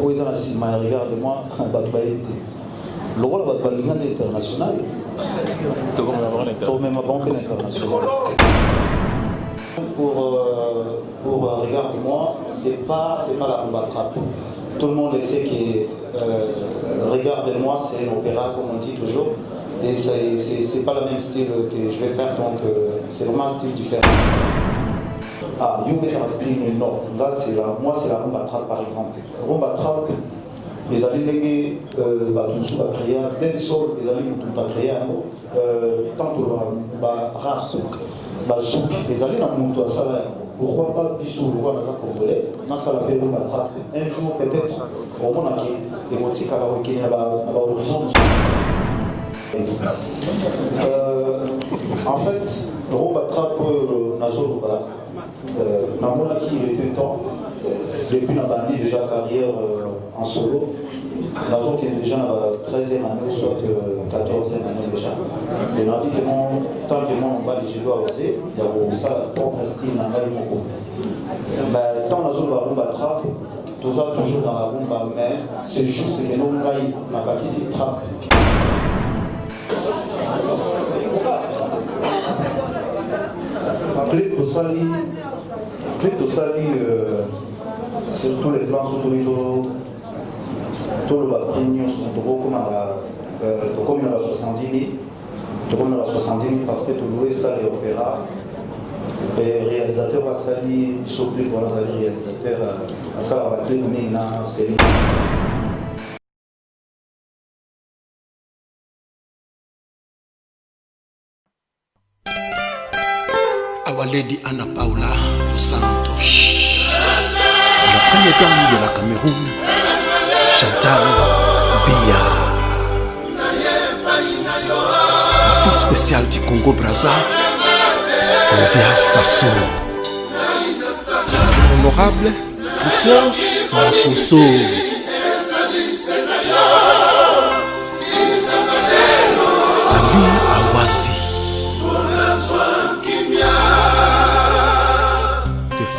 regarde-moi, le rôle de l'Union internationale, pour regarde-moi, c'est pas la rumba trap. Tout le monde sait que regarde-moi, c'est l'opéra comme on dit toujours, et c'est pas le même style que je vais faire, donc c'est vraiment un style différent. Ah, you better style non. Là, moi c'est la rumba trap par exemple. Rumba trap, les alliés qui ont créé, d'un sol, les alliés qui ont créé, tant que rasouk, les alliés qui ont créé, pourquoi pas Bissou, le roi congolais, dans sa la rumba trap. Un jour peut-être, au moins les boutiques à l'horizon. En fait, le rumba trap, Namonaki, il était temps, depuis la bandit déjà carrière en solo, Nazo qui est déjà dans la 13e année, soit 14e année déjà. Et on a dit que non, tant que non, on va les jouer aussi, il y a ça, propre style, dans la mais tant Nazo va rumba trap, tout ça toujours dans la rumba, mais c'est juste que nous, on n'a pas qu'ici trap. Clip tout ça, sur tous les plans, sur tous les tout le bâtiment, comme il y a 70 000, parce que tout louer ça, les opéras, et réalisateur à Sali, sauf plus pour les réalisateurs à ça, la bâtiment, mais il y a une série. Our Lady Anna Paula dos Santos, la première dame de la Cameroun, Chantal Biya, la fille spéciale du Congo-Brazza, Odia Sassou, l'honorable Christian Makoso, Ali Awasi,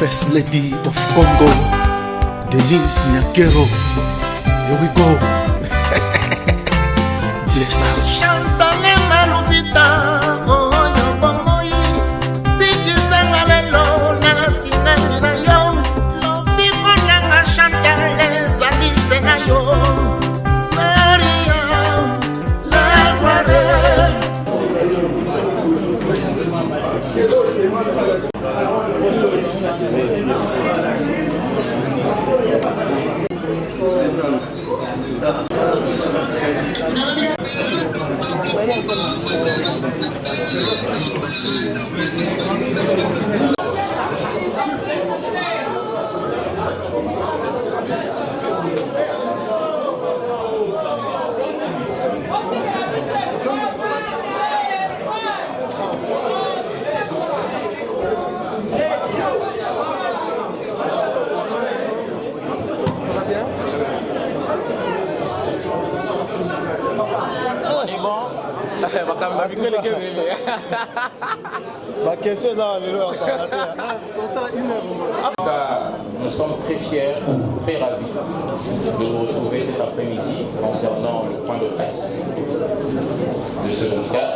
First Lady of Congo, Denise Nyakero. Here we go. Bless us. Ma question est là, nous sommes très fiers, très ravis de vous retrouver cet après-midi concernant le point de presse de ce 24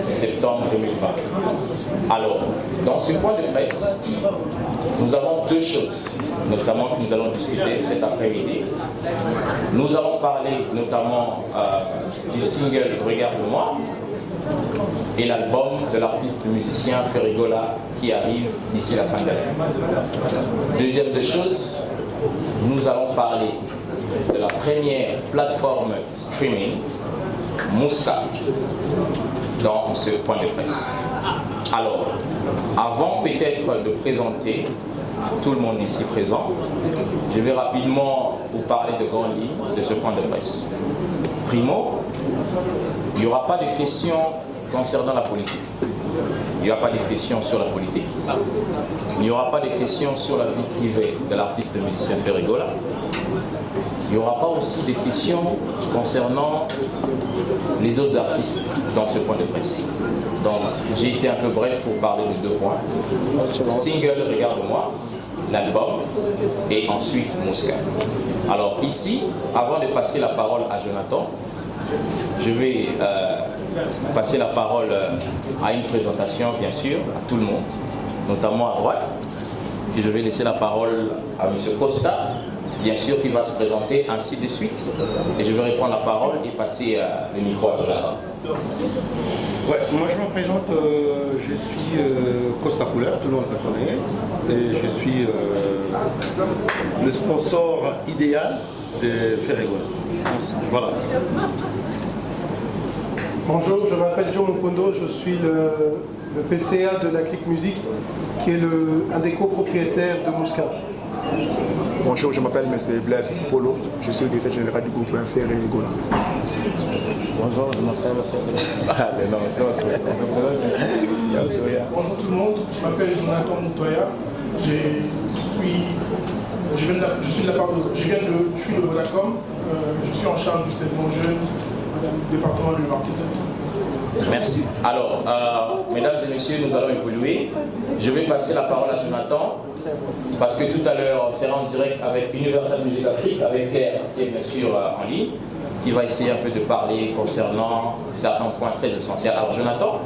septembre 2020. Alors, dans ce point de presse, nous avons deux choses, notamment que nous allons discuter cet après-midi. Nous allons parler notamment du single Regarde-moi et l'album de l'artiste musicien Ferrigola qui arrive d'ici la fin de l'année. Deuxième des choses, nous allons parler de la première plateforme streaming, Mouska, dans ce point de presse. Alors, avant peut-être de présenter tout le monde ici présent, je vais rapidement vous parler de grandes lignes de ce point de presse. Primo, il n'y aura pas de questions concernant la politique. Il n'y aura pas de questions sur la politique. Il n'y aura pas de questions sur la vie privée de l'artiste musicien Ferrigola. Il n'y aura pas aussi de questions concernant les autres artistes dans ce point de presse. Donc j'ai été un peu bref pour parler de deux points. Single Regarde-moi l'album et ensuite Mouska. Alors ici, avant de passer la parole à Jonathan, je vais passer la parole à une présentation, bien sûr, à tout le monde, notamment à droite. Puis je vais laisser la parole à M. Costa, bien sûr, qui va se présenter ainsi de suite. Et je vais reprendre la parole et passer le micro à Jonathan. Ouais, moi je me présente, je suis Costa Couleur, tout le monde me connaît. Et je suis le sponsor idéal de Ferregola. Voilà. Bonjour, je m'appelle Joe Mpondo, je suis le PCA de la Clique Musique, qui est un des copropriétaires de Mouska. Bonjour, je m'appelle M. Blaise Polo, je suis le directeur général du groupe Ferregola. Bonjour, je m'appelle Bonjour tout le monde, je m'appelle Jonathan Moutoya, je suis de Vodacom, je suis en charge du segment jeune du département du marketing. Merci. Alors, mesdames et messieurs, nous allons évoluer. Je vais passer la parole à Jonathan, parce que tout à l'heure, on sera en direct avec Universal Music Afrique, avec Claire, qui est bien sûr en ligne, qui va essayer un peu de parler concernant certains points très essentiels. Alors Jonathan,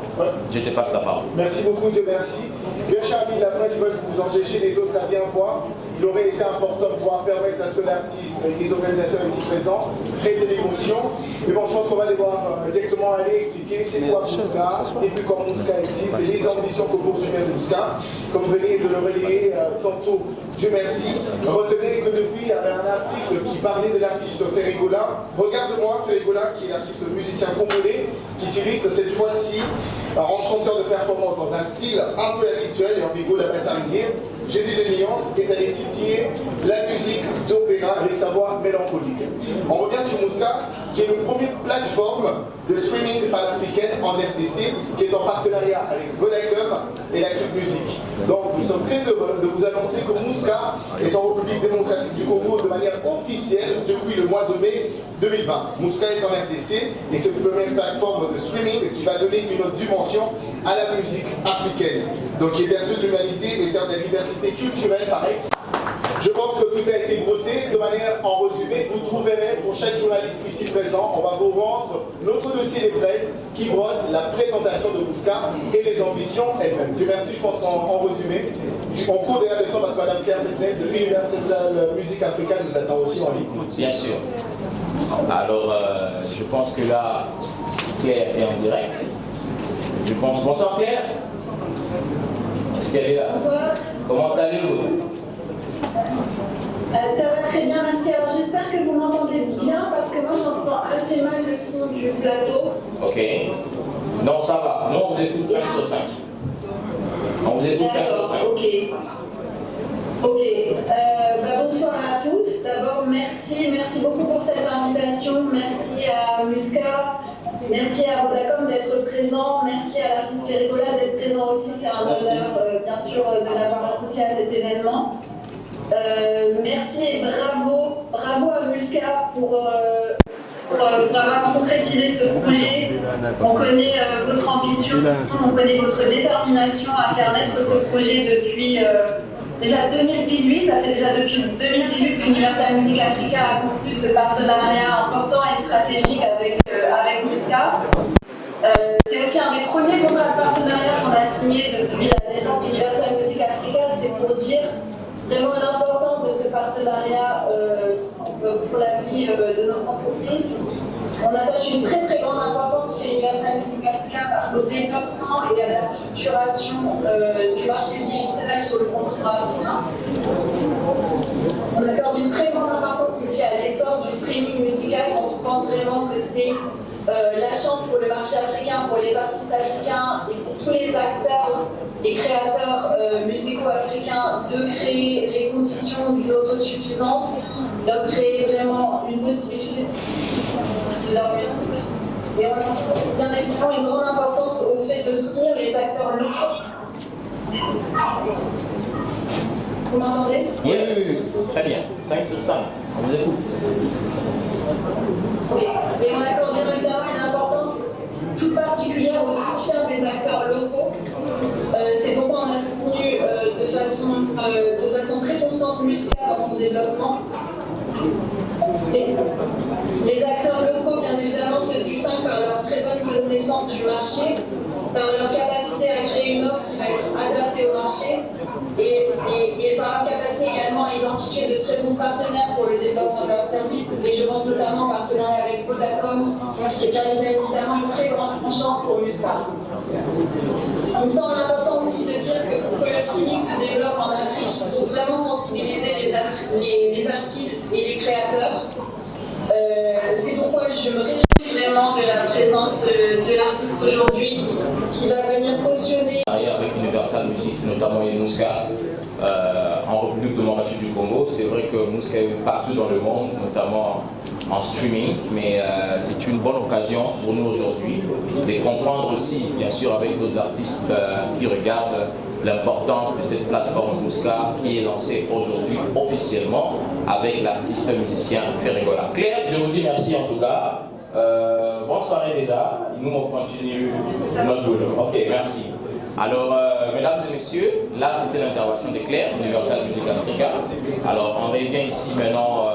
je te passe la parole. Merci beaucoup, Dieu merci. Bien cher ami de la presse, veulent vous empêcher les autres à bien voir. Il aurait été important de pouvoir permettre à ce que l'artiste et les organisateurs ici présents créent de l'émotion. Mais bon, je pense qu'on va les voir directement aller expliquer c'est quoi Mouska, et puis comment Mouska existe, et les ambitions que poursuivait Mouska. Comme vous venez de le relayer tantôt, Dieu merci. Retenez que depuis, il y avait un article qui parlait de l'artiste Ferregola. Regarde-moi, Ferregola, qui est l'artiste musicien congolais, qui s'illustre cette fois-ci en chanteur de performance dans un style un peu habituel et en vigo la bataille. Jésus de Nuance est allé titiller la musique d'opéra avec sa voix mélancolique. On revient sur Mouska, qui est le premier plateforme de streaming panafricaine en RTC, qui est en partenariat avec Vodacom et la Clique Musique. Donc nous sommes très heureux de vous annoncer que Mouska est en République démocratique du Congo de manière officielle depuis le mois de mai 2020. Mouska est en RTC et c'est la première plateforme de streaming qui va donner une autre dimension à la musique africaine. Donc qui est bien sûr de l'humanité et de la diversité culturelle par excellence. Je pense que tout a été brossé de manière en résumé. Vous trouverez pour chaque journaliste ici présent, on va vous rendre notre dossier des presses qui brosse la présentation de Mouska et les ambitions elles-mêmes. Dieu merci, je pense qu'en résumé, on court derrière le temps parce que Mme Claire Besnet de l'Universal Music Africa nous attend aussi en ligne. Bien sûr. Alors, je pense que là, Claire est en direct. Je pense. Bonsoir Claire. Est-ce qu'elle est là? Bonsoir. Comment allez-vous? Ça va très bien, merci. Alors j'espère que vous m'entendez bien parce que moi j'entends assez mal le son du plateau. Ok. Non, ça va. Nous, on vous écoute 5 sur 5. On vous écoute 5 sur 5. Ok. Bonsoir à tous. D'abord, merci beaucoup pour cette invitation. Merci à Mouska. Merci à Vodacom d'être présent. Merci à l'artiste Ferregola d'être présent aussi. C'est un honneur, bien sûr, de l'avoir associé à cet événement. Merci et bravo à Mouska pour avoir concrétisé ce projet. On connaît votre ambition, on connaît votre détermination à faire naître ce projet depuis déjà 2018. Ça fait déjà depuis 2018 qu'Universal Music Africa a conclu ce partenariat important et stratégique avec Mouska. C'est aussi un des premiers contrats de partenariat qu'on a signé depuis la naissance d'Universal Music Africa. C'est pour dire vraiment l'importance de ce partenariat pour la vie de notre entreprise. On attache une très grande importance chez Universal Music Africa au développement et à la structuration du marché digital sur le continent africain. On accorde une très grande importance aussi à l'essor du streaming musical. On pense vraiment que c'est la chance pour le marché africain, pour les artistes africains et pour tous les acteurs et créateurs musicaux africains de créer les conditions d'une autosuffisance, de créer vraiment une possibilité de leur musique. Et on a bien évidemment une grande importance au fait de soutenir les acteurs locaux. Vous m'entendez? Oui. Très bien. 5 sur 5. On vous écoute. Ok. Et on accorde bien évidemment une importance toute particulière au soutien des acteurs locaux. C'est pourquoi on a soutenu de façon très Musca dans son développement. Les acteurs locaux, bien évidemment, se distinguent par leur très bonne connaissance du marché, par leur capacité à créer une offre qui va être adaptée au marché et par leur capacité également à identifier de très bons partenaires pour le développement de leurs services. Et je pense notamment au partenariat avec Vodacom, qui est bien évidemment une très grande chance pour Musca. Il me semble important aussi de dire que pour que le streaming se développe en Afrique, il faut vraiment sensibiliser les artistes et les créateurs. C'est pourquoi je me réjouis vraiment de la présence de l'artiste aujourd'hui qui va venir cautionner. Avec Universal Music, notamment Musca, en République démocratique du Congo. C'est vrai que Musca est partout dans le monde, notamment en streaming, mais c'est une bonne occasion pour nous aujourd'hui de comprendre aussi, bien sûr, avec d'autres artistes qui regardent l'importance de cette plateforme Musca qui est lancée aujourd'hui officiellement avec l'artiste musicien Ferregola. Claire, je vous dis merci en tout cas. Bonne soirée déjà. Nous, on continue notre boulot. Ok, merci. Alors, mesdames et messieurs, là c'était l'intervention de Claire, Universal Music Africa. Alors, on revient ici maintenant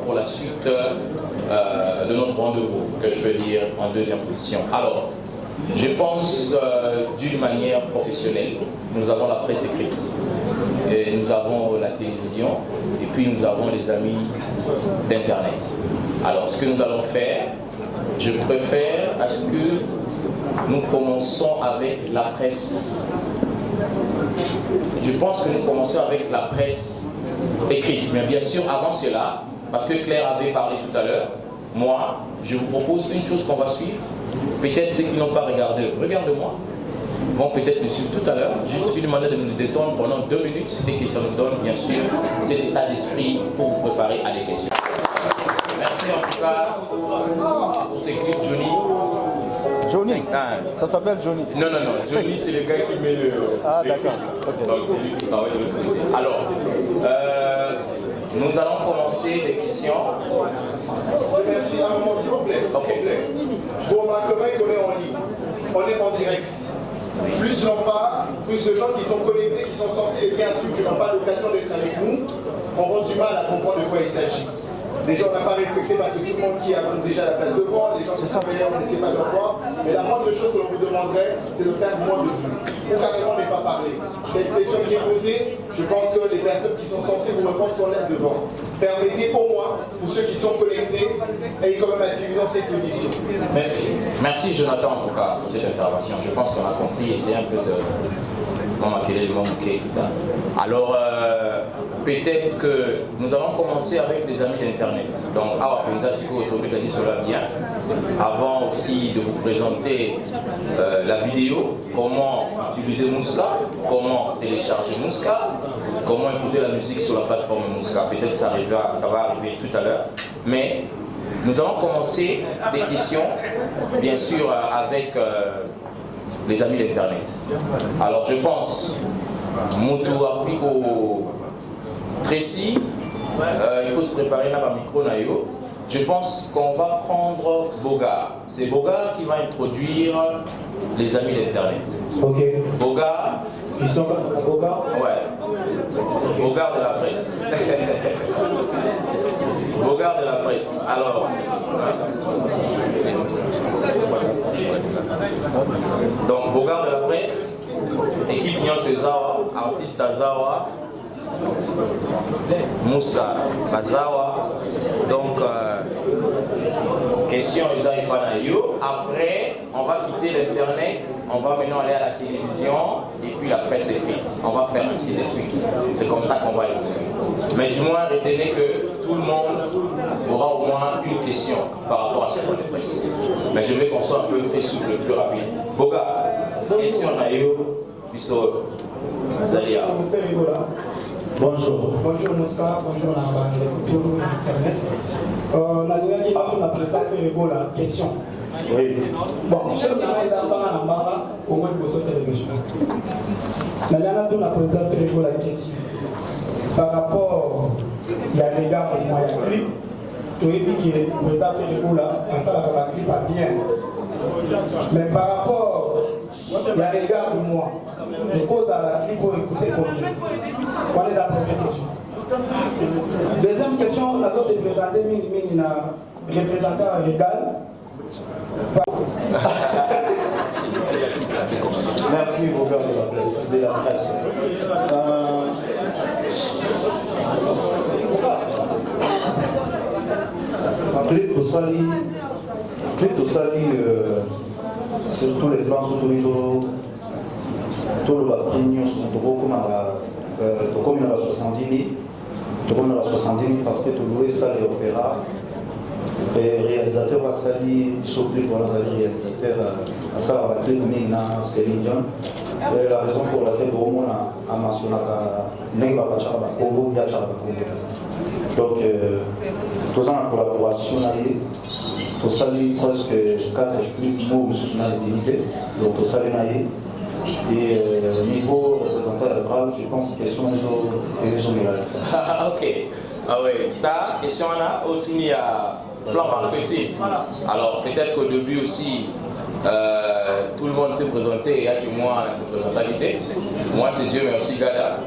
pour la suite de notre rendez-vous, que je veux dire en deuxième position. Alors, je pense d'une manière professionnelle, nous avons la presse écrite, et nous avons la télévision, et puis nous avons les amis d'Internet. Alors, ce que nous allons faire, je préfère à ce que nous commençons avec la presse. Je pense que nous commençons avec la presse écrite. Mais bien sûr, avant cela, parce que Claire avait parlé tout à l'heure, moi, je vous propose une chose qu'on va suivre. Peut-être ceux qui n'ont pas regardé, regardez-moi, vont peut-être nous suivre tout à l'heure. Juste une manière de nous détendre pendant 2 minutes et que ça nous donne, bien sûr, cet état d'esprit pour vous préparer à des questions. Merci en tout cas pour ces clips, Johnny. Johnny, ça s'appelle Johnny. Non, Johnny c'est le gars qui met le... Ah d'accord, ok. Donc c'est lui qui travaille de l'autre côté. Alors, nous allons commencer des questions. Merci, un moment s'il vous plaît. Ok. Vous remarquerez qu'on est en ligne, on est en direct. Plus l'on parle, plus de gens qui sont connectés, qui sont censés les bien suivre, qui n'ont pas l'occasion d'être avec nous, auront du mal à comprendre de quoi il s'agit. Déjà, on n'a pas respecté parce que tout le monde qui a déjà la place devant, les gens qui sont derrière, on ne laissait pas leur voir. Mais la moindre chose que l'on vous demanderait, c'est de faire moins de vues. Ou carrément ne pas parler. C'est une question qui est posée. Je pense que les personnes qui sont censées vous répondre sont là devant. Permettez au moins, pour ceux qui sont connectés, et quand même à suivre dans cette émission. Merci. Merci Jonathan en tout cas pour cette intervention. Je pense qu'on a compris et c'est un peu de... Alors, peut-être que nous allons commencer avec les amis d'Internet. Donc, cela bien. Avant aussi de vous présenter la vidéo, comment utiliser Musca, comment télécharger Musca, comment écouter la musique sur la plateforme Musca. Peut-être ça va arriver tout à l'heure. Mais nous allons commencer des questions, bien sûr, avec... les amis d'Internet. Alors je pense, Moutou Apriko Tracy, il faut se préparer là, micro naïo. Je pense qu'on va prendre Bogart. C'est Bogart qui va introduire les amis d'Internet. Ok. Bogart. Ils sont Bogart? Ouais. Bogart de la presse. Bogart de la presse. Alors. Donc, Bogart de la presse, équipe Nyon Cezawa, artiste Azawa, Musca Bazawa. Donc, question Isaïe Panayo. Après, on va quitter l'internet, on va maintenant aller à la télévision et puis la presse écrite. On va faire ainsi de suite. C'est comme ça qu'on va évoluer. Mais du moins, retenez que tout le monde aura au moins une question par rapport à ce point de presse. Mais je veux qu'on soit un peu très souple, plus rapide. Boga, question Nayo, Bisso, Zalia. Bonjour. Bonjour Moussa, bonjour Internet. On a déjà dit qu'on a présenté la question. Oui. Bon, je suis au moins de votre télévision. Maintenant, on a présenté la question. Par rapport, il y a des gars pour moi, il y a un clip. Tu as dit que vous avez fait là, en ça, la clip a bien. Mais par rapport, il y a des gars pour moi. Les causes à la clip pour écouter combien. Quelle est la première question? Deuxième question, on a se présenter une représentant régal. Merci beaucoup de la presse. Clip Tosali, sur tous les plans, sur tous les tout le premium, comme la 70 000, parce que tu louais ça les opéras. Et réalisateur a sali, surtout pour les réalisateurs, à ça la clip Nina Céline Dion. La raison pour laquelle on a mentionné que Nenga Bachara Congo, Yachara Congo. Donc, tous en collaboration, tout ça, presque 4 clips mots sous l'unité. Donc, tout ça, et niveau représentant la grave, je pense que question est générale. Ok. Ah oui, ça, question là, autour il y a plan marketing. Alors, peut-être qu'au début aussi, tout le monde s'est présenté, il y a que moi cette présentabilité. Moi, c'est Dieu merci Gada.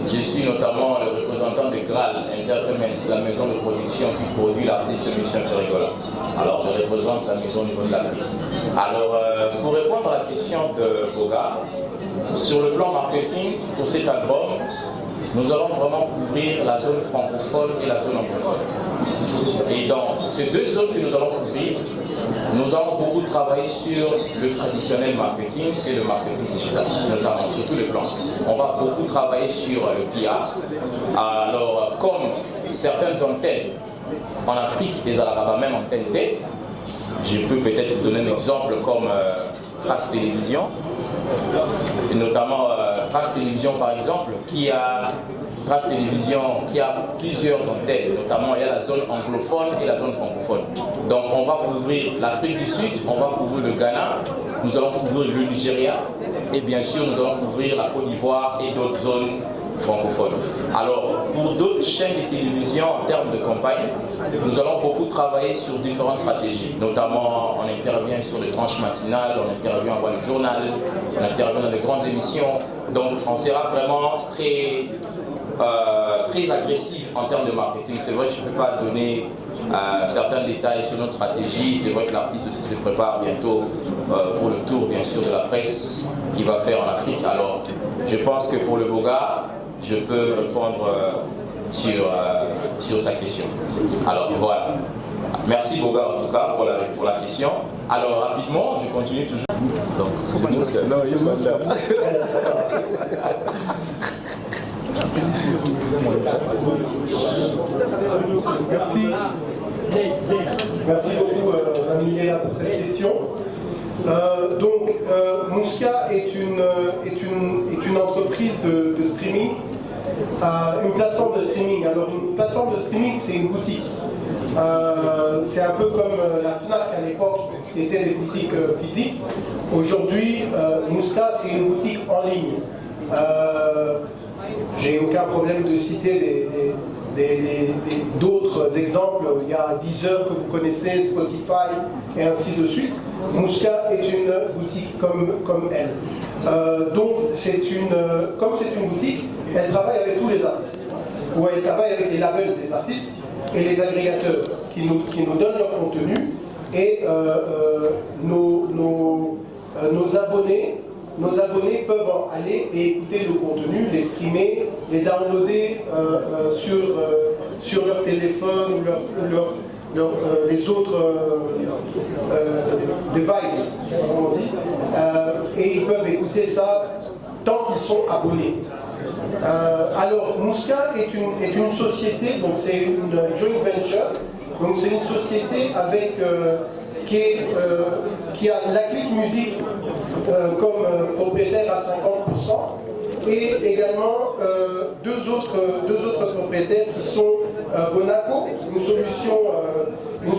Je suis notamment le représentant de Graal Entertainment, la maison de production qui produit l'artiste Michel Ferrigola. Alors, je représente la maison au niveau de l'Afrique. Alors, pour répondre à la question de Boga, sur le plan marketing, pour cet album, nous allons vraiment couvrir la zone francophone et la zone anglophone. Et dans ces deux zones que nous allons couvrir, nous allons beaucoup travailler sur le traditionnel marketing et le marketing digital, notamment sur tous les plans. On va beaucoup travailler sur le PR. Alors, comme certaines antennes en Afrique, les Arabes même antenne T, je peux peut-être vous donner un exemple comme Trace Télévision, et notamment Trace Télévision par exemple, qui a Trace Télévision qui a plusieurs antennes, notamment il y a la zone anglophone et la zone francophone. Donc on va couvrir l'Afrique du Sud, on va couvrir le Ghana, nous allons couvrir le Nigeria et bien sûr nous allons couvrir la Côte d'Ivoire et d'autres zones francophones. Alors pour d'autres chaînes de télévision en termes de campagne, nous allons beaucoup travailler sur différentes stratégies, notamment on intervient sur les tranches matinales, on intervient en voie de journal, on intervient dans les grandes émissions, donc on sera vraiment très agressif en termes de marketing. C'est vrai que je ne peux pas donner certains détails sur notre stratégie. C'est vrai que l'artiste aussi se prépare bientôt pour le tour, bien sûr, de la presse qu'il va faire en Afrique. Alors, je pense que pour le Boga, je peux répondre sur sa question. Alors, voilà. Merci Boga en tout cas pour la question. Alors, rapidement, je continue toujours. Donc, c'est bon. Non, Merci. Merci beaucoup, Miguel, pour cette question. Mouska est une entreprise de streaming, une plateforme de streaming. Alors, une plateforme de streaming, c'est une boutique. C'est un peu comme la FNAC à l'époque, qui était des boutiques physiques. Aujourd'hui, Mouska, c'est une boutique en ligne. J'ai aucun problème de citer d'autres exemples. Il y a Deezer que vous connaissez, Spotify et ainsi de suite. Mouska est une boutique comme elle. Donc, comme c'est une boutique, elle travaille avec tous les artistes. Ou elle travaille avec les labels des artistes et les agrégateurs qui nous donnent leur contenu. Et nos abonnés peuvent aller et écouter le contenu, les streamer, les downloader sur leur téléphone ou les autres devices, comme on dit, et ils peuvent écouter ça tant qu'ils sont abonnés. Alors, Mouska est une société, donc c'est une joint venture, donc c'est une société avec qui a la clique musique comme propriétaire à 50% et également deux autres propriétaires qui sont Bonaco, une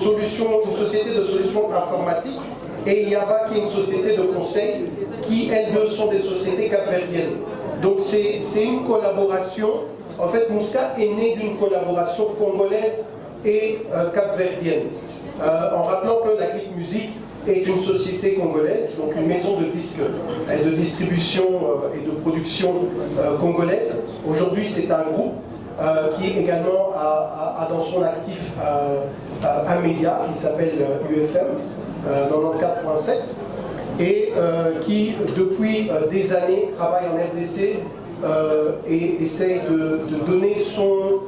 société de solutions informatiques, et Yaba qui est une société de conseil qui, elles deux, sont des sociétés capverdiennes. Donc c'est une collaboration. En fait, Mouska est né d'une collaboration congolaise et capverdienne. En rappelant que la clique musique est une société congolaise, donc une maison de disques et de distribution et de production congolaise. Aujourd'hui, c'est un groupe qui également a dans son actif un média qui s'appelle UFM 94.7 et qui depuis des années travaille en RDC et essaie de donner son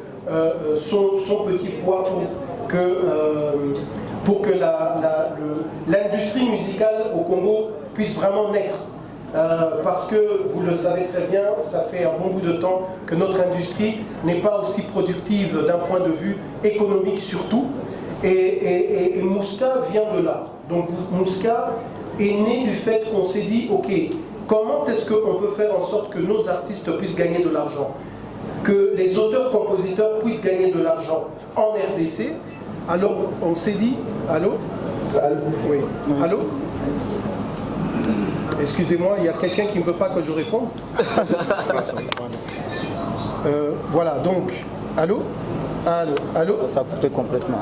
petit poids pour que l'industrie musicale au Congo puisse vraiment naître. Parce que, vous le savez très bien, ça fait un bon bout de temps que notre industrie n'est pas aussi productive d'un point de vue économique surtout. Et Mouska vient de là. Donc Mouska est né du fait qu'on s'est dit, ok, comment est-ce qu'on peut faire en sorte que nos artistes puissent gagner de l'argent, que les auteurs-compositeurs puissent gagner de l'argent en RDC. Alors on s'est dit, allô? Oui. Allô? Excusez-moi, il y a quelqu'un qui ne veut pas que je réponde. Voilà, donc, allô? Allô? Allô? Ça a coupé complètement.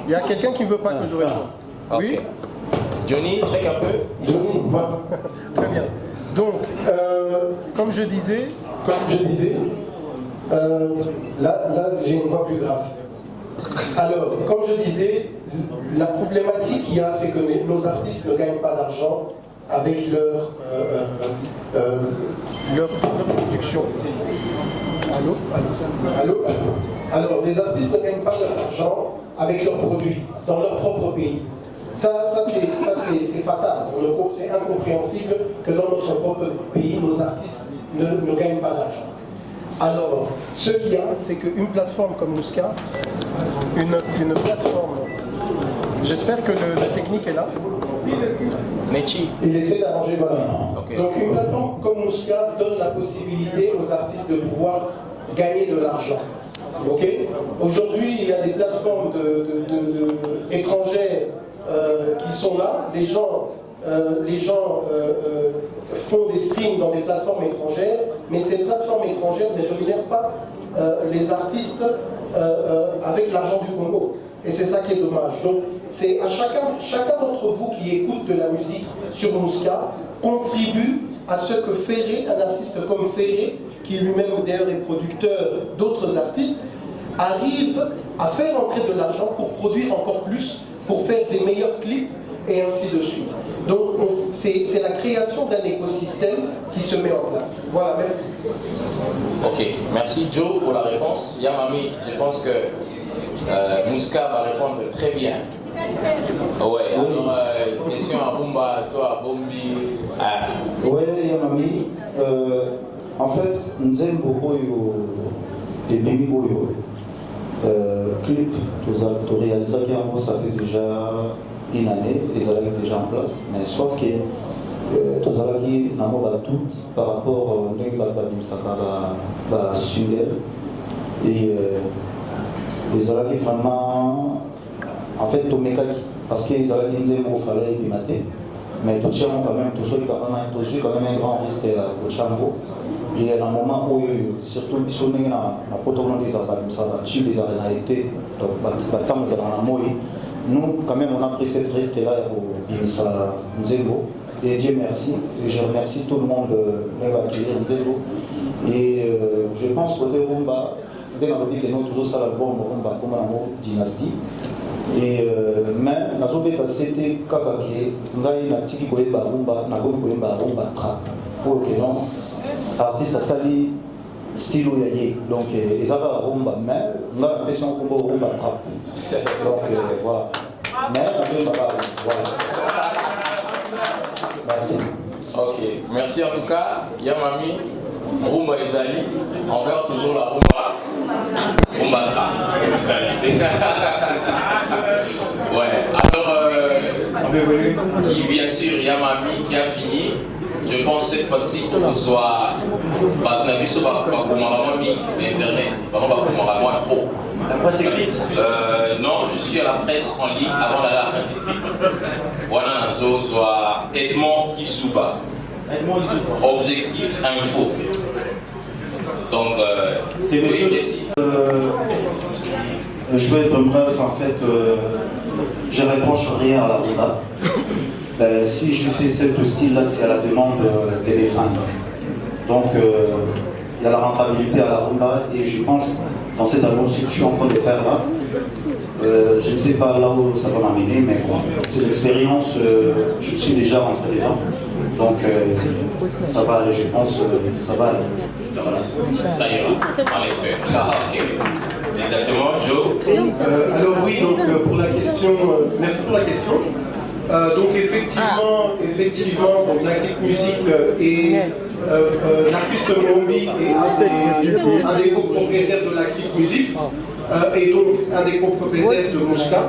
Il y a quelqu'un qui ne veut pas que je réponde. Oui? Okay. Johnny, check un peu. Johnny, voilà. Très bien. Donc, comme je disais, là j'ai une voix plus grave. Alors, comme je disais, la problématique qu'il y a, c'est que nos artistes ne gagnent pas d'argent avec leur production. Allô? Allô? Alors, les artistes ne gagnent pas d'argent avec leurs produits, dans leur propre pays. Ça c'est fatal. C'est incompréhensible que dans notre propre pays, nos artistes ne gagnent pas d'argent. Alors, ce qu'il y a, c'est qu'une plateforme comme Mouska, une plateforme, j'espère que le technique est là. Il essaie d'arranger, voilà. Okay. Donc une plateforme comme Mouska donne la possibilité aux artistes de pouvoir gagner de l'argent. Okay. Aujourd'hui, il y a des plateformes étrangères qui sont là. Les gens font des streams dans des plateformes étrangères, mais ces plateformes étrangères ne rémunèrent pas les artistes avec l'argent du Congo. Et c'est ça qui est dommage. Donc, c'est à chacun d'entre vous qui écoute de la musique sur Mouska, contribue à ce que Ferré, un artiste comme Ferré, qui lui-même d'ailleurs est producteur d'autres artistes, arrive à faire entrer de l'argent pour produire encore plus, pour faire des meilleurs clips, et ainsi de suite. Donc, c'est la création d'un écosystème qui se met en place. Voilà, merci. Ok, merci Joe pour la réponse. Yamami, je pense que Mouska va répondre très bien. Ouais, alors, question à Bumba, toi, Bombi. Oui, Yamami. En fait, Nzembo Oyo et Bimi Oyo, clip, tu réalises que ça fait déjà une année, ils allaient déjà en place, mais sauf que tu as tout par rapport à single et ils allaient vraiment en fait tout mécanique parce qu'ils allaient dire qu'il fallait épimater, mais tout ça quand même un grand risque au Chambo. Et à un moment où surtout si on est dans la protocole des arabes, ça va tuer les arabes été donc nous quand même on a pris cette risque là pour Bimsa Nzembo et Dieu merci et je remercie tout le monde d'accueillir Nzembo et je pense côté Rumba dès la que nous toujours ça l'album Rumba comme la dynastie et mais la zobeta c'était kakake ngai na tiki koyeba Rumba na koyeba Rumba trap pour que non artiste à sali style yaye donc ils avaient rumba mais on a l'impression qu'on va rumba trap donc voilà mais on peut pas voilà merci ok merci en tout cas Yamami rumba ezali on verra toujours la rumba trap ouais alors bien sûr Yamami qui a fini. Je pense cette fois-ci qu'on soit pas on a vu ça par internet, par trop. La presse écrite non, je suis à la presse en ligne avant d'aller à la presse écrite. Voilà Nazo soit Edmond Isuba. Objectif info. Donc c'est monsieur je vais être bref en fait je ne reproche rien à la Rumba. Si je fais ce style là c'est à la demande des fans. Donc il y a la rentabilité à la rumba et je pense dans cet album que je suis en train de faire là, je ne sais pas là où ça va m'amener, mais bon, c'est l'expérience, je suis déjà rentré dedans, donc ça va aller, je pense, ça va aller. Voilà. Ça ira, on l'espère. Exactement, Joe. Alors oui, donc pour la question, merci pour la question. Donc effectivement, donc la clip musique et l'artiste Mombi est un des copropriétaires de la clip musique et donc un des copropriétaires de Mouska.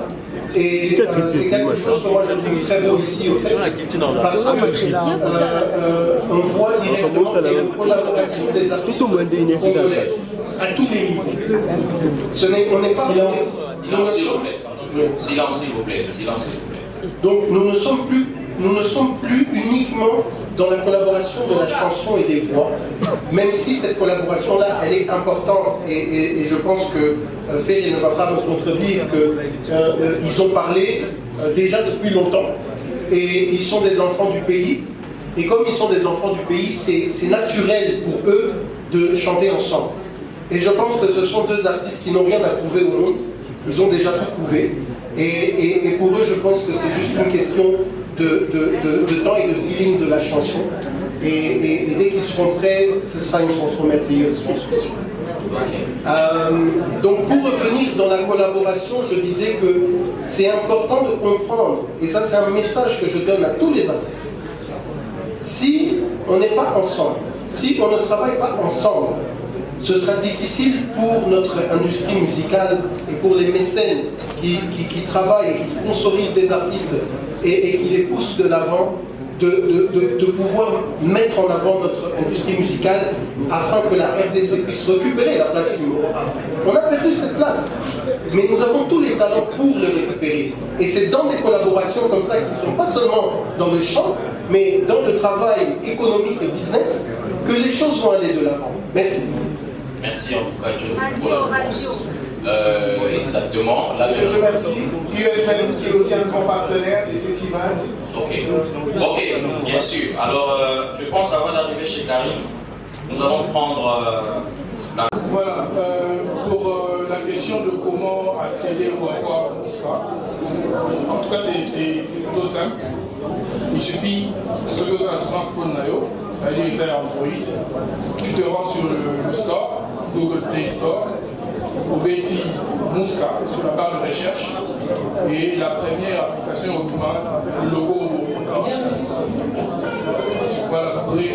Et c'est quelque chose que moi je trouve très beau ici au fait, parce que on voit directement qu'il y a une collaboration des artistes congolais à tous les niveaux. On n'est pas... Silence s'il vous plaît. Silence s'il vous plaît. Silence s'il vous plaît. Donc nous ne sommes plus uniquement dans la collaboration de la chanson et des voix, même si cette collaboration-là, elle est importante et je pense que Ferry ne va pas me contredire qu'ils ont parlé déjà depuis longtemps et ils sont des enfants du pays et comme ils sont des enfants du pays, c'est naturel pour eux de chanter ensemble. Et je pense que ce sont deux artistes qui n'ont rien à prouver au monde, ils ont déjà tout prouvé. Et pour eux, je pense que c'est juste une question de temps et de feeling de la chanson. Et dès qu'ils seront prêts, ce sera une chanson merveilleuse, j'en suis sûr. Donc pour revenir dans la collaboration, je disais que c'est important de comprendre, et ça c'est un message que je donne à tous les artistes. Si on n'est pas ensemble, si on ne travaille pas ensemble, ce sera difficile pour notre industrie musicale et pour les mécènes qui travaillent et qui sponsorisent des artistes et qui les poussent de l'avant de pouvoir mettre en avant notre industrie musicale afin que la RDC puisse récupérer la place numéro 1. On a perdu cette place, mais nous avons tous les talents pour le récupérer. Et c'est dans des collaborations comme ça qui ne sont pas seulement dans le chant, mais dans le travail économique et business que les choses vont aller de l'avant. Merci. Merci en tout cas, Joe, pour la réponse. Exactement. Là, je remercie. UFM qui est aussi un grand partenaire de cet event. Ok, bien sûr. Alors, je pense avant d'arriver chez Karim, nous allons prendre la... Voilà, pour la question de comment accéder ou avoir Mouska, en tout cas c'est plutôt simple. Il suffit de se poser un smartphone, c'est-à-dire il fait Android, tu te rends sur le store, Google Play Store, au Betty Mouska, sur la barre de recherche, et la première application automatique, le logo. Voilà, vous pouvez,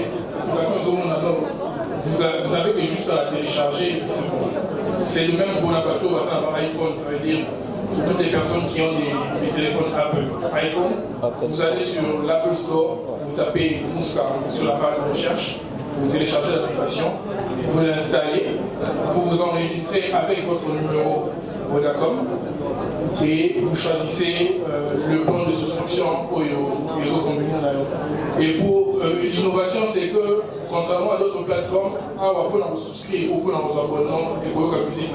vous avez que juste à la télécharger, c'est le même Bonabato à un iPhone, ça veut dire pour toutes les personnes qui ont des téléphones Apple iPhone, vous allez sur l'Apple Store, vous tapez Mouska sur la barre de recherche, vous téléchargez l'application, vous l'installez, vous vous enregistrez avec votre numéro Vodacom et vous choisissez le plan de souscription au réseau combiné. Et pour l'innovation, c'est que contrairement à d'autres plateformes, on peut souscrire au abonnement et au musique,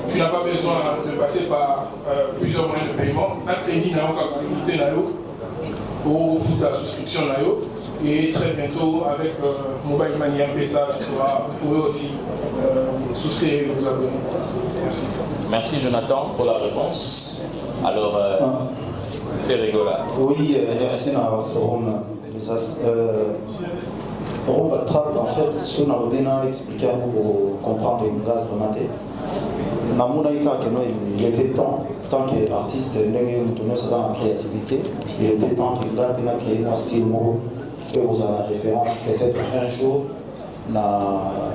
tu n'as pas besoin de passer par plusieurs moyens de paiement. Un crédit n'a aucune communauté pour la souscription. Et très bientôt, avec Mobile Money M-Pesa, vous pouvez aussi souscrire vos abonnements. Merci. Merci Jonathan pour la réponse. Alors, Ferrigola. Oui, merci à forum. Forum Trap, en fait, ce qu'on a bien expliqué pour comprendre les gars vraiment. Il était temps qu'artiste dans la créativité, il était temps qu'il a créé un style mot que vous avez la référence. Peut-être un jour,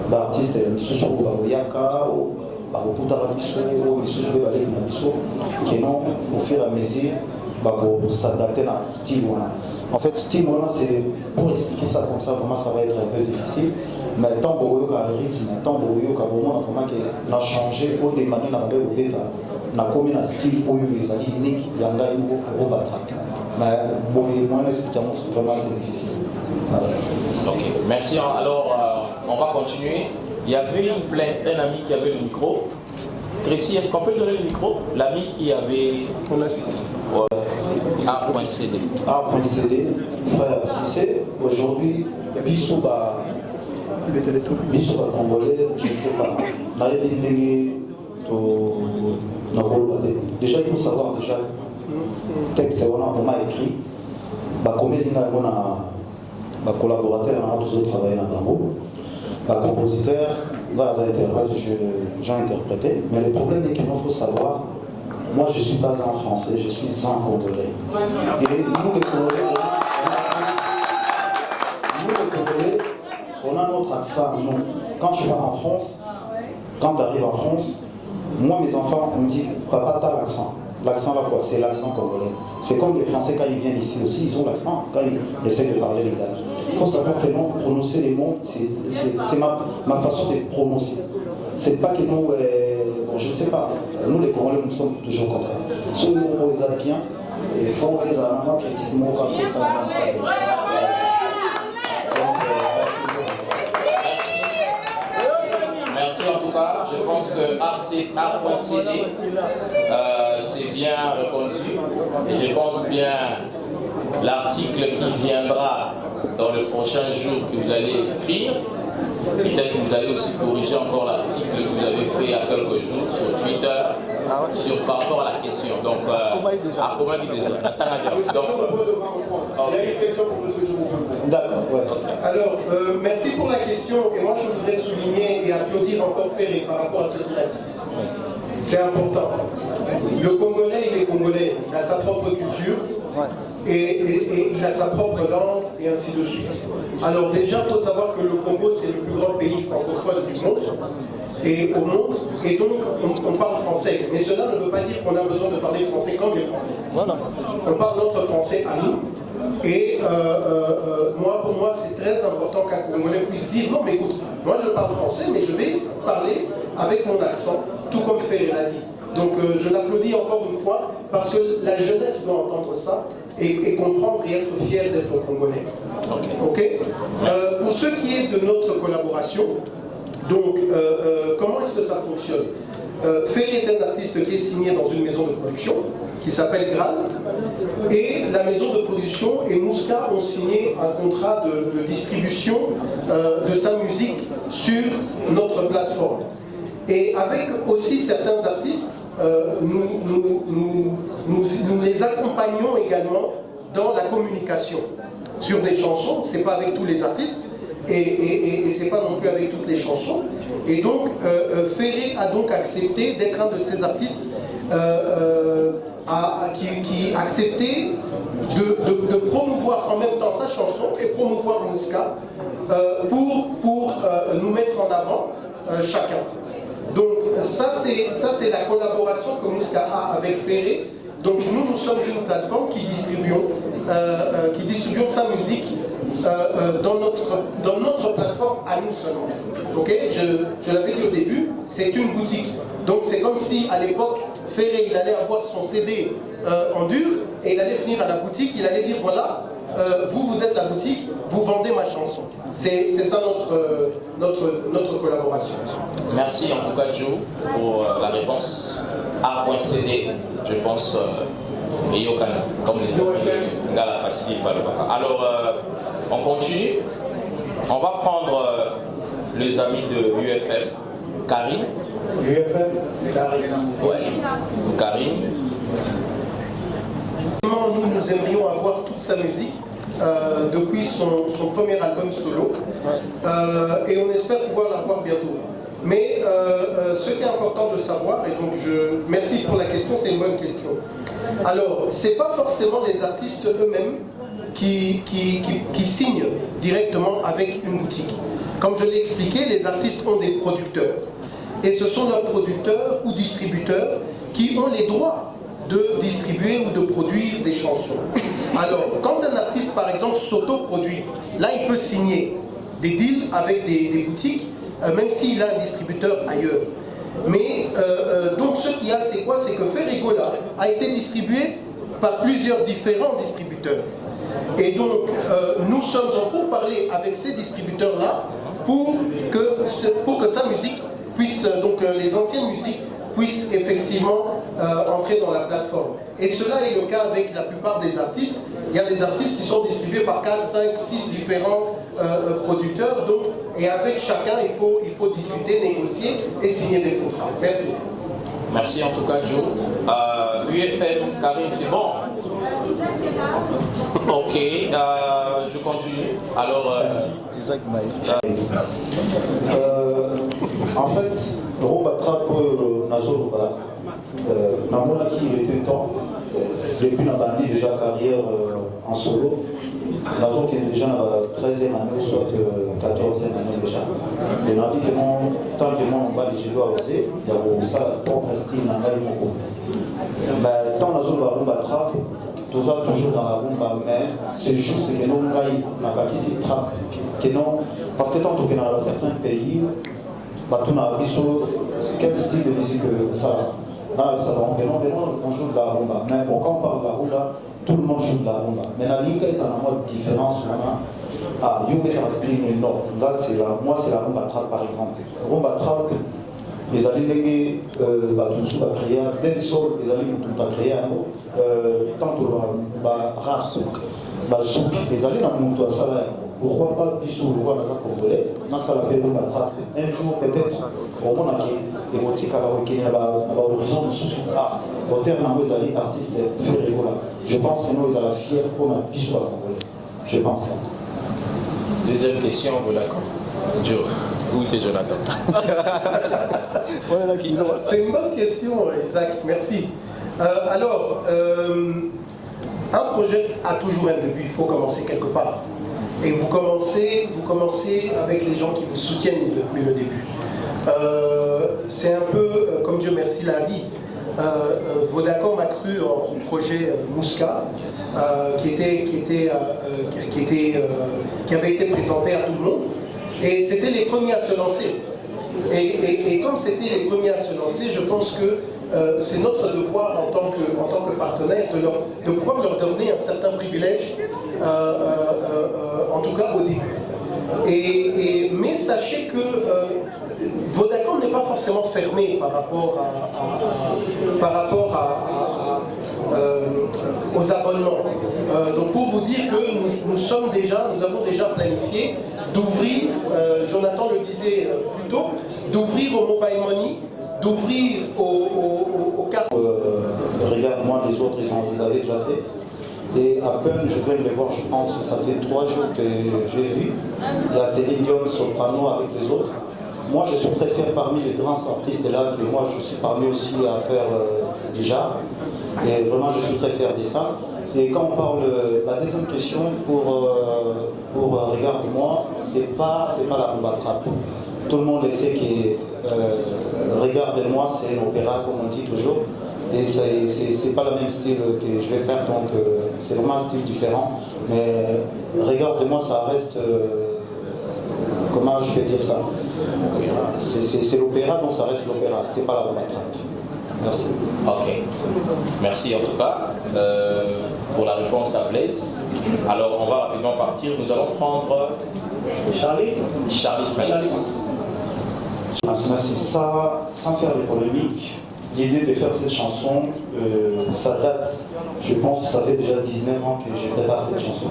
l'artiste Misusu Bagoyaka ou Bagokutara Biso ou Misusu Balek Nabiso, qui non, au fur et à mesure, s'adapter à un style. En fait, style, c'est pour expliquer ça comme ça, vraiment ça va être un peu difficile. Mais tant que vous avez un rythme, tant que vous avez vraiment a changé, au demander dans le bêta, na comme un style où ils allaient unique, il y a un nouveau pour battre. Mais bon, moi expliquer vraiment c'est difficile. Voilà. Ok, merci. Alors, on va continuer. Il y avait une plainte, un ami qui avait le micro. Tracy, est-ce qu'on peut donner le micro? L'ami qui avait... On assiste. A.CD. A.CD, frère Tissé, aujourd'hui, Bissouba, biso bacongolais je ne sais pas nayebi ndenge nakoloba te déjà il faut savoir déjà texte wana oma écrit bakomelinga yango na bacollaborateur nanga tozotravaille na bango bacompositeur nga naza interprète j'ai interprété mais le problème est qu'il faut savoir moi je suis pas un français je suis un congolais et nous les congolais on a notre accent, nous. Quand je pars en France, quand tu arrives en France, moi mes enfants, on me dit, papa, t'as l'accent. L'accent là quoi, c'est l'accent congolais. C'est comme les Français quand ils viennent ici aussi, ils ont l'accent, quand ils essaient de parler les gars. Il faut savoir que non, prononcer les mots, c'est ma façon de prononcer. C'est pas que nous, bon, je ne sais pas, nous les Congolais, nous sommes toujours comme ça. Ceux les mots les Alpiens, il faut les Allemands qui disent mots comme ça. Merci en tout cas. Je pense que A.CD, c'est bien répondu. Et je pense bien l'article qui viendra dans le prochain jour que vous allez écrire. Peut-être que vous allez aussi corriger encore l'article que vous avez fait il y a quelques jours sur Twitter par rapport à la question. Donc, comment il dit déjà Il y a une question pour M. Joumou. D'accord, ouais. Alors, merci pour la question. Et moi, je voudrais souligner et applaudir encore Ferré par rapport à ce qu'il a dit. C'est important. Le Congolais, il est Congolais. Il a sa propre culture. Et il a sa propre langue et ainsi de suite. Alors déjà, il faut savoir que le Congo, c'est le plus grand pays francophone du monde et au monde, et donc on parle français. Mais cela ne veut pas dire qu'on a besoin de parler français comme les Français. Voilà. On parle notre français à nous. Et pour moi, c'est très important qu'un Congolais puisse dire non, mais écoute, moi je parle français, mais je vais parler avec mon accent, tout comme Ferré l'a dit. Donc je l'applaudis encore une fois parce que la jeunesse doit entendre ça et comprendre et être fier d'être congolais. Okay. Pour ce qui est de notre collaboration, donc comment est-ce que ça fonctionne? Ferré est un artiste qui est signé dans une maison de production qui s'appelle Graal et la maison de production et Mouska ont signé un contrat de distribution de sa musique sur notre plateforme. Et avec aussi certains artistes, nous les accompagnons également dans la communication sur des chansons. C'est pas avec tous les artistes et c'est pas non plus avec toutes les chansons. Et donc Ferré a donc accepté d'être un de ces artistes qui a accepté de promouvoir en même temps sa chanson et promouvoir Mouska pour nous mettre en avant chacun. Donc ça c'est la collaboration que Mouska a avec Ferré. Donc nous sommes une plateforme qui distribuons sa musique dans notre plateforme à nous seulement. Okay, je l'avais dit au début, c'est une boutique. Donc c'est comme si à l'époque Ferré il allait avoir son CD en dur et il allait venir à la boutique, il allait dire voilà, vous êtes la boutique, vous vendez ma chanson. C'est ça notre collaboration. Merci en tout cas Joe pour la réponse. A.CD, je pense, et Yokan, comme les gens, dans la facile. Alors, on continue. On va prendre les amis de UFM. Karine. UFM, Karine. Ouais, Karine. Nous aimerions avoir toute sa musique depuis son premier album solo et on espère pouvoir l'avoir bientôt. Mais ce qui est important de savoir, et donc merci pour la question, c'est une bonne question. Alors, ce n'est pas forcément les artistes eux-mêmes qui signent directement avec une boutique. Comme je l'ai expliqué, les artistes ont des producteurs. Et ce sont leurs producteurs ou distributeurs qui ont les droits de distribuer ou de produire des chansons. Alors, quand un artiste, par exemple, s'auto-produit, là, il peut signer des deals avec des boutiques, même s'il a un distributeur ailleurs. Mais, donc, ce qu'il y a, c'est quoi? C'est que Ferrigola a été distribué par plusieurs différents distributeurs. Et donc, nous sommes en pourparlers avec ces distributeurs-là pour que sa musique puisse, donc les anciennes musiques, puissent effectivement entrer dans la plateforme. Et cela est le cas avec la plupart des artistes. Il y a des artistes qui sont distribués par 4, 5, 6 différents producteurs. Donc, et avec chacun, il faut discuter, négocier et signer des contrats. Merci. Merci en tout cas, Joe. UFM, Karine, c'est bon? Ok, je continue. Alors, Isaac Maï. En fait, Rumba Trap Nazo Rumba, Namona qui il était temps, depuis la bandi déjà carrière en solo, Nazo qui est déjà dans la 13e année, soit 14e année déjà. Et on a dit que non, tant que non, on va les gérer à oser, il y a ça, propre style, on a beaucoup. Mais tant Nazo Rumba Trap, tout ça toujours dans la rumba, mais c'est juste que nous n'a pas ici trap, que non, parce que tant que dans certains pays, tout n'a pas quel style de musique ça, dans ça donc non, on joue de la rumba, mais bon, quand on parle de la rumba, tout le monde joue de la rumba, mais la ligne c'est un mode différence maintenant. Ah, you better style non, là c'est la, moi c'est la rumba trap par exemple, rumba trap. Les alliés tout a créé d'un sol, les alliés tout a créé un mot. Tant que rasouk, les alliés n'ont pas ça. Pourquoi pas bisou le roi n'a pas congolais? N'a ça la paix de battre. Un jour peut-être au monde qui est motivé à la horizon de sous ah au terme des alliés artistes fédéraux là. Je pense que nous ils sont fiers pour un bisou à congolais. Je pense. Deuxième question, vous d'accord? Joe. Oui, c'est Jonathan. C'est une bonne question, Isaac, merci. Alors, un projet a toujours un début, il faut commencer quelque part. Et vous commencez avec les gens qui vous soutiennent depuis le début. C'est un peu, comme Dieu merci l'a dit, Vodacom m'a cru en projet Mouska, qui avait été présenté à tout le monde. Et c'était les premiers à se lancer. Et comme c'était les premiers à se lancer, je pense que c'est notre devoir en tant que partenaire de pouvoir leur donner un certain privilège, en tout cas au début. Mais sachez que Vodacom n'est pas forcément fermé par rapport aux abonnements. Donc pour vous dire que nous avons déjà planifié d'ouvrir, Jonathan le disait plus tôt, d'ouvrir au mobile money, d'ouvrir aux cartes. Regarde-moi, les autres, ils avaient déjà fait. Et à peine, je viens de les voir, je pense que ça fait 3 jours que j'ai vu. Il y a Céline Dion, Soprano avec les autres. Moi, je suis très fier parmi les grands artistes là, que moi, je suis parmi aussi à faire déjà. Et vraiment, je suis très fier de ça. Et quand on parle, la deuxième question pour Regarde-moi, c'est pas la rumba trap. Tout le monde sait que Regarde-moi, c'est un opéra, comme on dit toujours. Et c'est pas le même style que je vais faire, donc c'est vraiment un style différent. Mais Regarde-moi, ça reste, comment je vais dire ça? C'est l'opéra, donc ça reste l'opéra, c'est pas la rumba trap. Merci. Ok. Merci en tout cas pour la réponse à Blaise. Alors on va rapidement partir. Nous allons prendre Charlie Prince. Ça, sans faire de polémique, l'idée de faire cette chanson, ça date, je pense que ça fait déjà 19 ans que j'ai préparé cette chanson.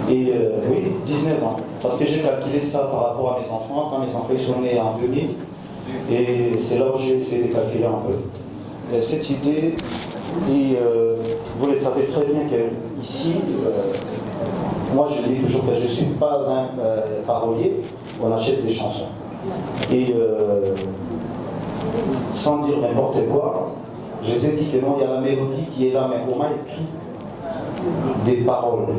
Et oui, 19 ans. Parce que j'ai calculé ça par rapport à mes enfants, quand mes enfants sont nés en 2000. Et c'est là où j'ai essayé de calculer un peu. Cette idée, et vous le savez très bien qu'ici, moi je dis toujours que je ne suis pas un parolier, on achète des chansons. Et sans dire n'importe quoi, je vous ai dit que non, il y a la mélodie qui est là, mais on m'a écrit des paroles.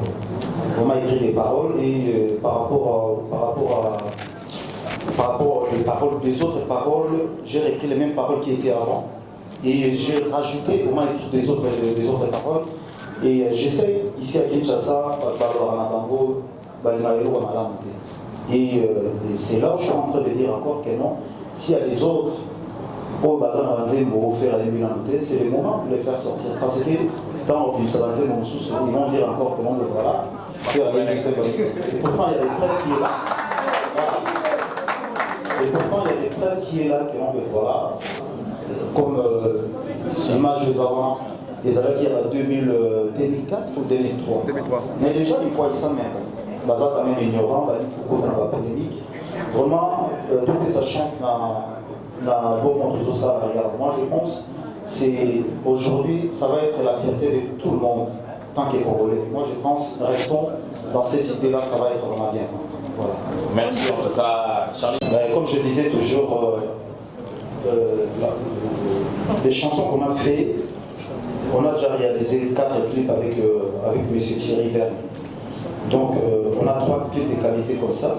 On m'a écrit des paroles et par rapport aux paroles des autres paroles, j'ai repris les mêmes paroles qui étaient avant. Et j'ai rajouté, on m'a écrit des autres paroles. Et j'essaie ici à Kinshasa, et c'est là où je suis en train de dire encore que non, s'il y a des autres, c'est le moment de les faire sortir. Parce que quand ils vont dire encore que non, voilà. Et pourtant, il y a des preuves qui est là. Et pourtant, il y a des preuves qui est là, que non, voilà. Comme L'image des avant, ils allaient dire 2004 ou 2003. 2003. Mais déjà, ils voient ça même. Baza quand même ignorant, beaucoup dans la polémique. Vraiment, toute sa chance dans bon monde de ça. Moi, je pense c'est aujourd'hui, ça va être la fierté de tout le monde, tant qu'est Congolais. Moi, je pense, restons dans cette idée-là, ça va être vraiment bien. Voilà. Merci en tout cas, Charlie. Comme je disais toujours, les chansons qu'on a fait, on a déjà réalisé 4 clips avec M. Thierry Verne. Donc, on a 3 clips de qualité comme ça.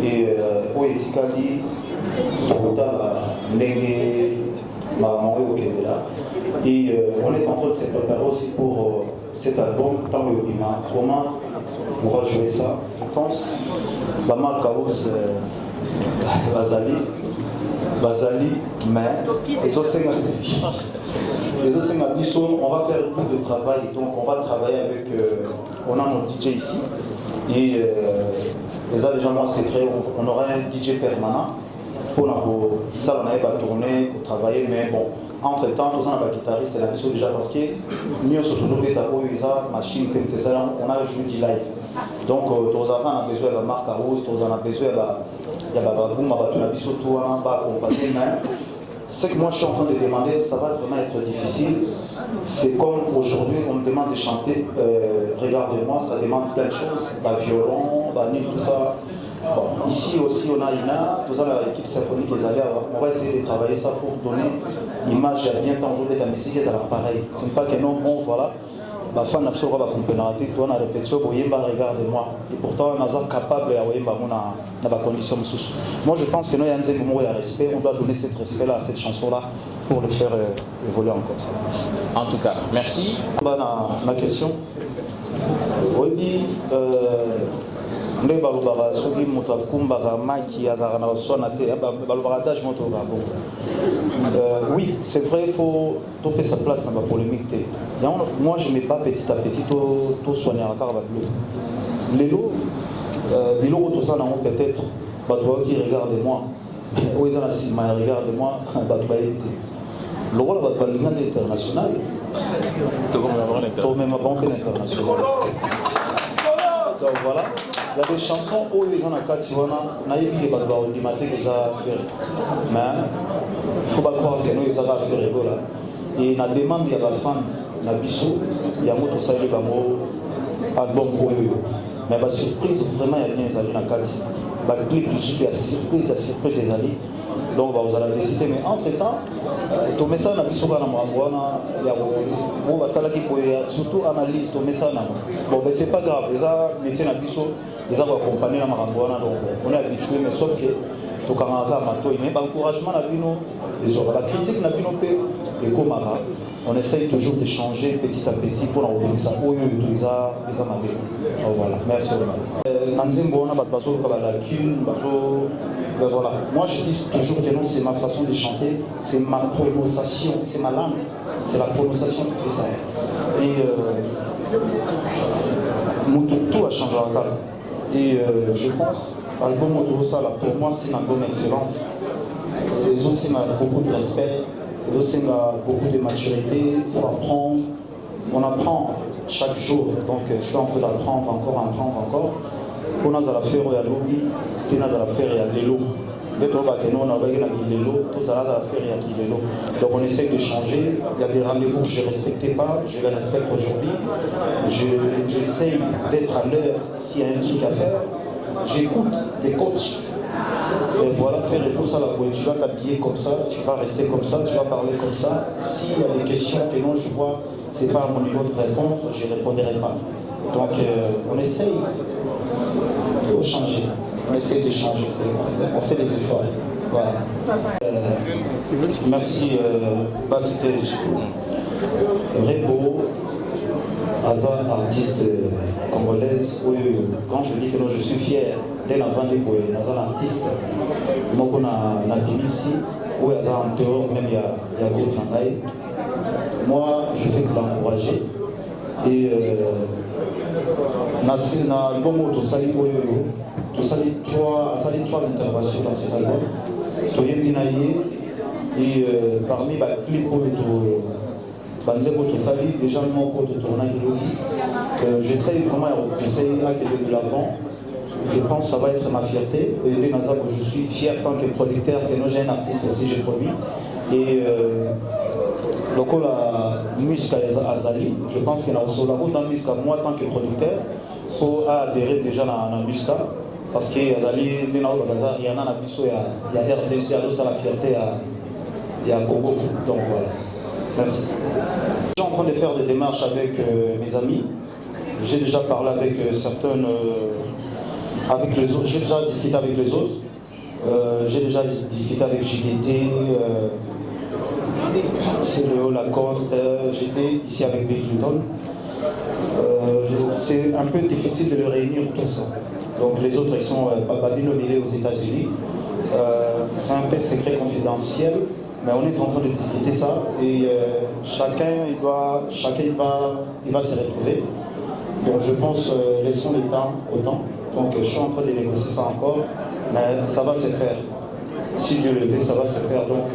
Et Oetikali, Total, Nenge, Maramangé au Kédela. Et on est en train de se préparer aussi pour cet album, Tango Yobima. Comment on va jouer ça? Je pense, Bamal Kaous, Bazali, mais on va faire beaucoup de travail, donc on va travailler avec, on a nos DJ ici, et les gens moi secret, on aura un DJ permanent pour ça on avait pas tourner, pour travailler, mais bon, entre temps, tous on a un guitariste, c'est la mission déjà parce que nous surtout nous machine, on a joué du live, donc on a besoin de la marque House, on a besoin de ce que moi je suis en train de demander, ça va vraiment être difficile. C'est comme aujourd'hui, on me demande de chanter Regarde-moi, ça demande plein de choses, violon, tout ça. Bon, ici aussi on a Ina, tout ça, l'équipe symphonique, on va essayer de travailler ça pour donner l'image bien tendue de la musique, et ça va pareil. Ce n'est pas que non, bon voilà. La fan absolument va comprendre, on a répété, regarde-moi. Et pourtant, on est capable de dans la condition. Moi, je pense que nous, il y a un moment de respect, on doit donner ce respect-là à cette chanson-là pour le faire évoluer encore. Ça. En tout cas, merci. Ma question. Oui, nde balobaka soki moto akumbaka maki azalaka na baswana te balobaka dage moto okabo. Oui, c'est vrai, il faut toper sa place dans la polémique. Moi, je ne mets pas petit à petit tout soigner à la Lélo, tout ça, peut-être, qui regarde-moi, où est la cima, regarde-moi, le rôle de l'Union internationale, même avant international. Donc voilà, il y a des chansons où ils ont un cas de mais il faut pas croire que nous ils avaient fait là. Et la demande il y a la femme, la bissou, il y a moto ça il y a album mais la surprise vraiment il y a bien les na kati. La clip il y a surprise les alliés. Donc vous allez décider, mais entre temps, ton message na bissou na mwangoana ya où va ça là qui peut surtout analyse ton message na. Bon mais c'est pas grave, les métiers na bissou, les vont accompagner na mwangoana donc on est habitué mais sauf que mais l'encouragement, la critique, on essaye toujours de changer petit à petit pour nous ça. Voilà, merci. Voilà. Moi je dis toujours que non, c'est ma façon de chanter, c'est ma prononciation, c'est ma langue, c'est la prononciation qui fait ça. Et tout a changé encore. Et je pense, l'album Odorosa, pour moi, c'est un album d'excellence. Ils ont beaucoup de respect, ils ont beaucoup de maturité, il faut apprendre. On apprend chaque jour, donc je suis en train d'apprendre encore. On a la faire à lobby, on a la faire à l'élo. Donc on essaie de changer. Il y a des rendez-vous que je ne respectais pas, je les respecte aujourd'hui. J'essaie d'être à l'heure s'il y a un truc à faire. J'écoute des coachs. Et voilà, faire il faut ça, tu vas t'habiller comme ça, tu vas rester comme ça, tu vas parler comme ça. S'il y a des questions que non, je vois, ce n'est pas à mon niveau de répondre, je ne répondrai pas. Donc on essaye de changer. On essaie de changer, on fait des efforts. Voilà. Merci Backstage. Rebo, Hazard, artiste congolaise, où, quand je dis que non, je suis fier d'un avant de Hazard, artiste, moi on a ici, où Hazard en dehors, même il y a groupe Nangaï. Moi, je fais que l'encourager. Et tu salis trois interventions dans cet album. Et parmi les clips Banzeko Tosali, déjà mon compte de tournage j'essaye vraiment de repousser de l'avant. Je pense que ça va être ma fierté. Et je suis fier tant que producteur, que nos jeunes artistes aussi, j'ai produit. Et donc la Musca Azali, je pense qu'il y a aussi la route dans Musca, moi tant que producteur, pour adhérer déjà à la Musca. Parce que Azali, il y en a il y a RDC, il y a la fierté, il y a Congo. Donc voilà. Merci. Je suis en train de faire des démarches avec mes amis. J'ai déjà parlé avec certaines. Avec les autres. J'ai déjà discuté avec les autres. J'ai déjà discuté avec JDT, CLO Lacoste. J'étais ici avec Benjouton. C'est un peu difficile de les réunir tout ça. Donc les autres, ils sont Babino Milé aux États-Unis. C'est un peu secret confidentiel. Mais on est en train de discuter ça et chacun il va se retrouver. Donc je pense, laissons le temps au temps. Donc je suis en train de négocier ça encore, mais ça va se faire. Si Dieu le veut, ça va se faire. Donc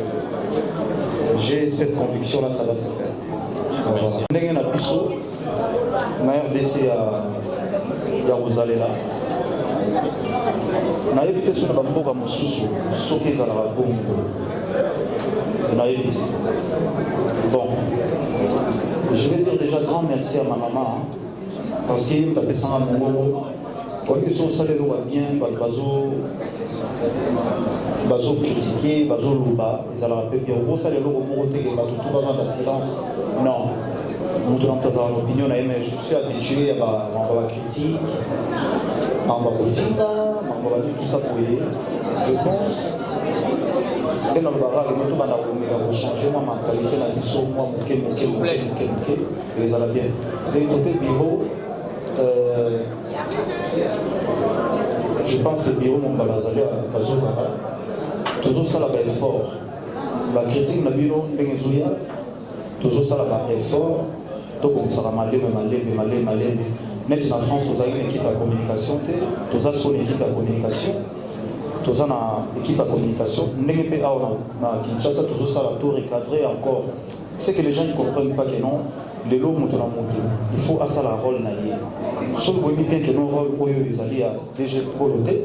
j'ai cette conviction-là, ça va se faire. Merci. On est un abisso, ma RDC à Rosalela. On a évité sur la bamboka mosusu, sauté dans la bombe. On a évité. Bon, je vais dire déjà grand merci à ma maman, parce qu'il m'a fait ça à mon goût. Quand ils sont salés, bien, bazo critiquer, bazo louba, ils allaient un peu bien. Au salé, tout va dans la silence. Non, nous tenons dans l'opinion, mais je suis habitué à la critique, à la finga, à tout ça pour aider. Je pense. Et dans le barrage, nous avons changé ma mentalité, moi, et ils allaient bien. D'un côté, bureau, je pense que le bureau, mon balazali à Bazokara, tout ça là est fort. La critique, le bureau, tout ça là est fort. Donc, ça va malé. Maintenant, en France, vous avez une équipe à communication, vous avez une équipe à communication. Tout ça une équipe à communication. Kinshasa, tout ça tout recadré encore. C'est que les gens ne comprennent pas que non, les lots montent dans le monde. Il faut à ça la rôle naïe. Sauf que bien que nos rôles, ils allaient à DG Poloté,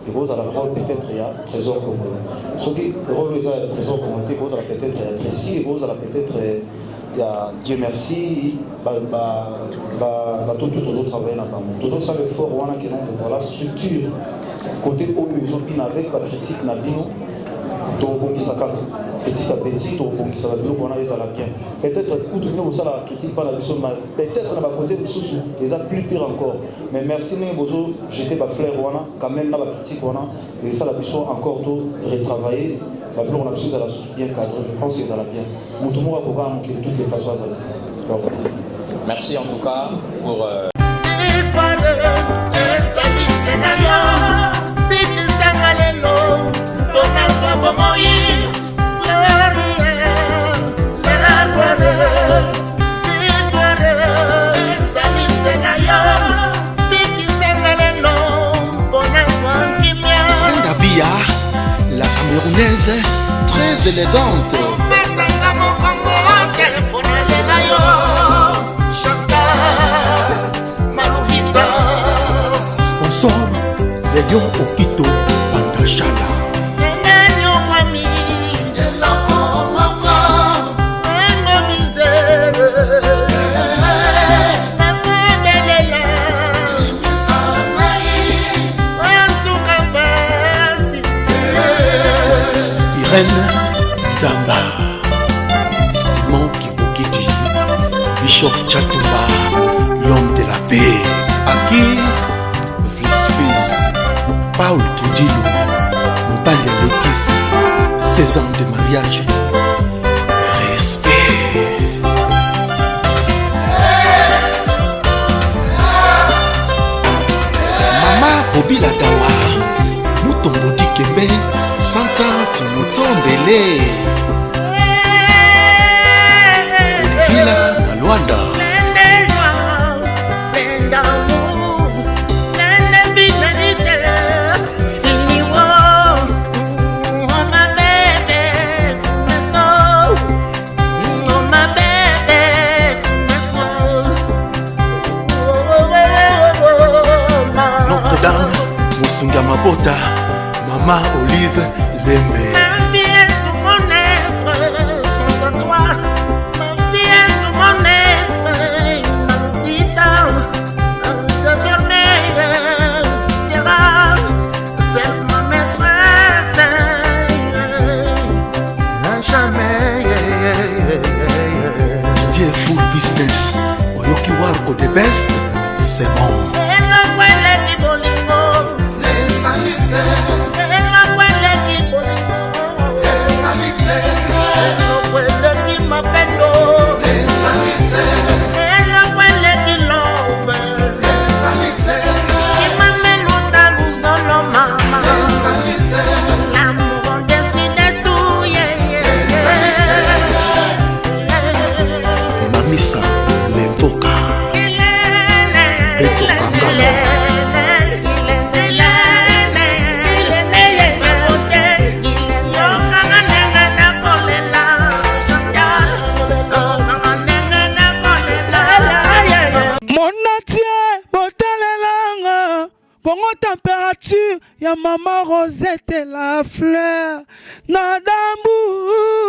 et vous avez le rôle peut-être il y a trésor commun. Sauf que le rôle il y a trésor commun, vous avez peut-être il y a Tracy, et vous avez peut-être il y a Dieu merci, tout les autres travaillent là-bas. Tout ça, le fort, voilà, structure. Côté où ils ont bien avec la critique, donc petit à petit, donc ça va bien. Peut-être pour tout le monde, la critique pas la mission, peut-être dans la côté ils ont plus pire encore. Mais merci, j'étais ma fleur, quand même dans la critique, et ça la mission encore retravailler. On a besoin de la source bien cadrée, je pense que ça va bien. Tout le monde va pouvoir manquer de toutes les façons à ça. Merci en tout cas pour. Ndabia, la Camerounaise, très élégante. Sponsor, Léon Okito, Pandachala. Zamba, Simon Kibokidi, Bishop Chatumba, l'homme de la paix, Aki, Fils, Paul Toudilou, Mobali Létis, 16 ans de mariage, respect. Mama Bobila Dawa, Moutombo Dikembe, Santa Mutombele Olivila na Luanda Lopota, Maman Olive Lembe. Ma vie est tout mon être, sans toi. Ma vie est tout mon être, vital. Désormais, tu seras seulement maîtresse. À jamais. Didier Full Business, Oyoki Warko the best, c'est bon. Mamisa, Lemboka, Eto Kangala. Congo température, ya maman Rosette la fleur, Nadambu.